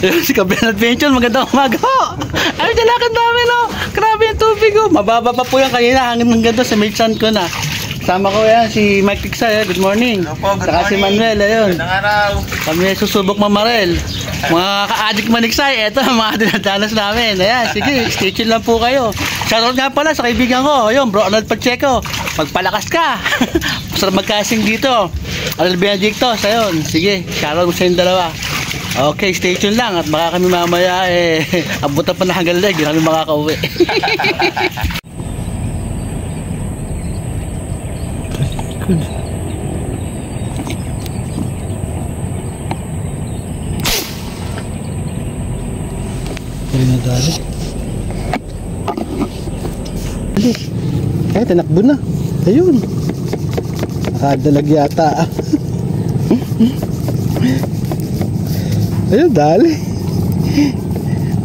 Si Kablan Adventure, magandang umaga ho. Ay, jalakad namin ho. Grabe yung tubig ho. Mababa pa po yan kanina. Hanggang ng ganda sa Milsan ko na. Kasama ko yan, si Mike Tiksay. Good morning. Good Saka si Manuel, ayun. Magandang araw. Kami susubok mamarel. Mga ka-addict maniksay, eto mga dinadanas namin. Ayan, sige, stay tuned lang po kayo. Shoutout nga pala sa kaibigan ko. Ayun, Bro Arnold Pacheco. Magpalakas ka. Masarap magkasing dito. Arnold Benedictos, ayun. Sige, shoutout sa yung dalawa. Okay, stay tuned lang at baka kami mamaya abutan pa na hanggang leg, hindi kami makakauwi. Good. Ay, nadali. Ay, tinakbo na. Ayun. Nakadalag yata. Ayun, dali.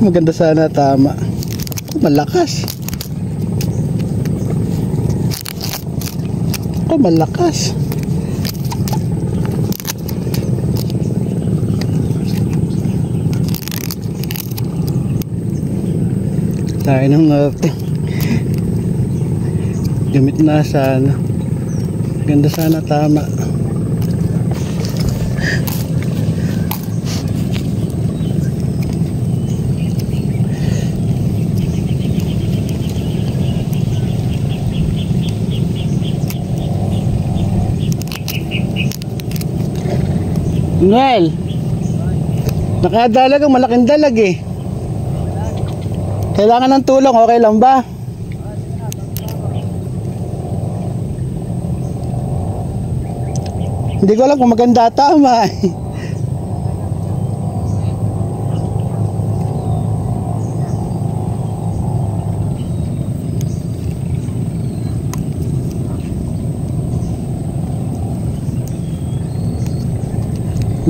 Maganda sana, tama. Malakas. Malakas. Tayo ng natin. Gamit na sana. Ganda sana, tama. Noel, nakadalag ang malaking dalag eh. Kailangan ng tulong, okay lang ba? Hindi ko alam kung maganda tama eh.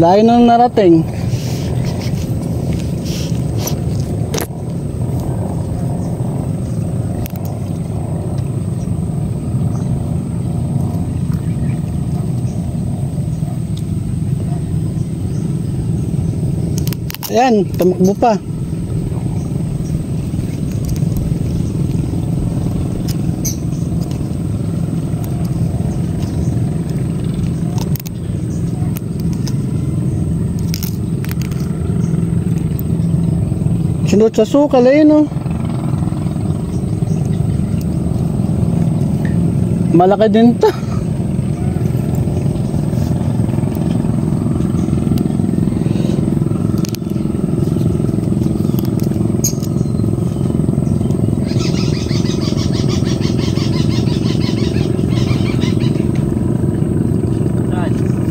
Layo nang narating. Ayan, tumakbo pa. Sunod sa sukal eh, no? Malaki din to.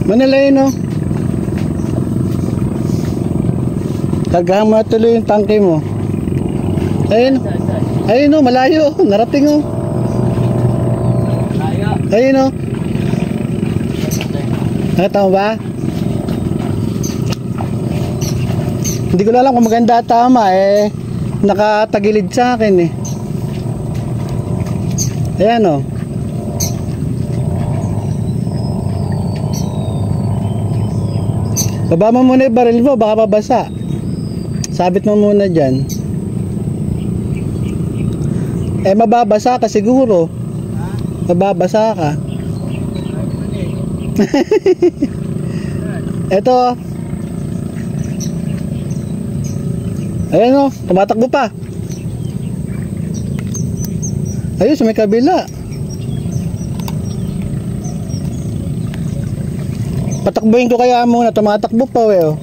Manila eh, no? Tagahan mo tuloy yung tangke mo. Ayun. Ayun o, malayo. Narating o. Ayun o. Nakita mo ba? Hindi ko alam kung maganda tama eh. Nakatagilid sa akin eh. Ayan o. Baba mo muna yung baril mo, baka pabasa. Sabit mo muna dyan. Eh, mababasa ka siguro. Mababasa ka. Eto. Ayan o, tumatakbo pa. Ayun, sa may kabila. Patakbuhin ko kaya muna, tumatakbo pa o.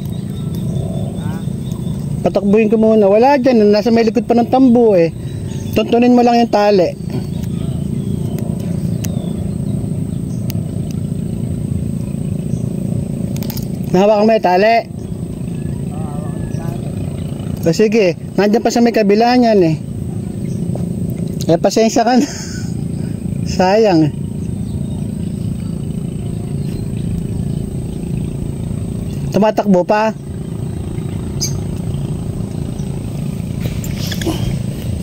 Patakbuhin ko muna. Wala dyan. Nasa may likod pa ng tambo eh. Tuntunin mo lang yung tali. Nahawakan mo yung tali. O sige. Nandiyan pa sa may kabila niyan eh. Eh pasensya ka na. Sayang eh. Tumatakbo pa.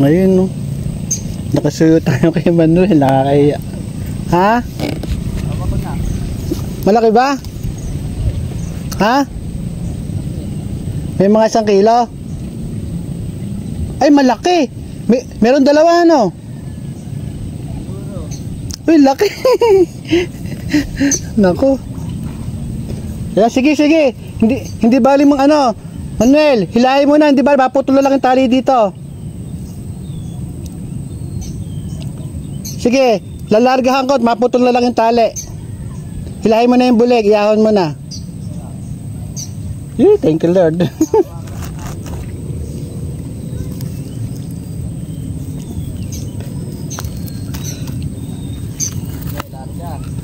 Ngayon no. Nakasuyo tayo kay Manuel. Nakakaya. Ha? Malaki ba? Ha? May mga 1 kilo. Ay, malaki. Meron dalawa, ano? Uy, laki. Nako. Yeah, sige. Hindi bali mong ano. Manuel, hilahin mo na. Hindi bali, maputol lang yung tali dito. Sige, lalargahan ko at maputol na lang yung tali. Hilahin mo na yung bulig, iahon mo na. Thank you, Lord.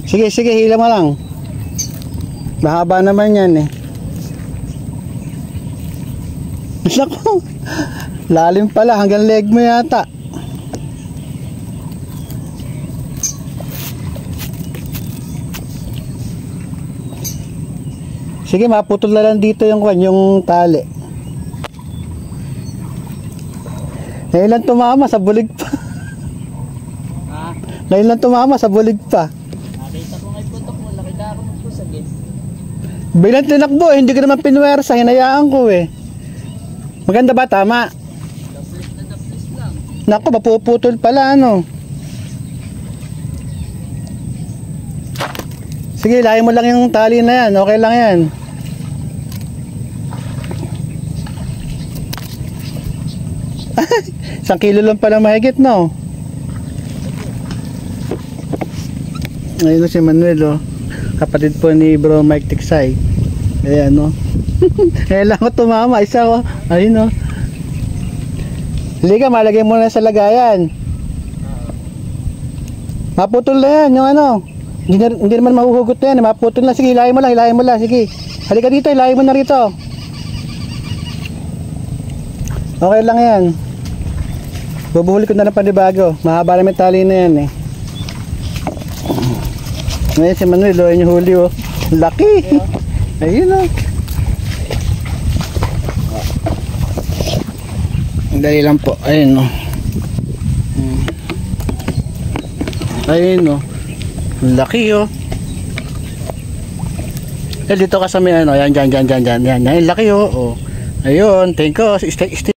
Sige, hila mo lang. Mahaba naman yan eh. Naku, lalim pala, hanggang leg mo yata. Sige, maputol na lang dito yung tali. Ngayon lang tumama, sa bulig pa. Ngayon lang tumama, sa bulig pa. Nakita ko ngay putok mo, nakita ako magpusag eh. Bilang tinakbo, hindi ko naman pinwersa, hinayaan ko eh. Maganda ba, tama? Naplis lang. Naku, mapuputol pala, ano. Sige, lahin mo lang yung tali na yan, okay lang yan. Isang kilo lang pala mahigit, no? Ayun si Manuel, oh. Kapatid po ni Bro Mike Tiksay. Ayan, no? Ngayon lang ko tumama, isa, oh. Ayun, oh. Liga, malagay mo na sa lagayan. Maputol na yan, yung ano. Hindi naman mahuhugot na yan, maputol na. Sige, hilahin mo lang, sige. Halika dito, hilahin mo na rito. Okay lang yan. Bubuhuli ko na lang panibago. Mahaba naman tali na yan eh. Ngayon si Manuel, oh, yung huli, oh. Laki. Ayun, oh. Dali lang po. Ayun, oh. Ayun, oh. Laki, oh. Dito ka sa may ano. Yan, dyan. Yan, laki, oh. Ayun, thank you. Stay.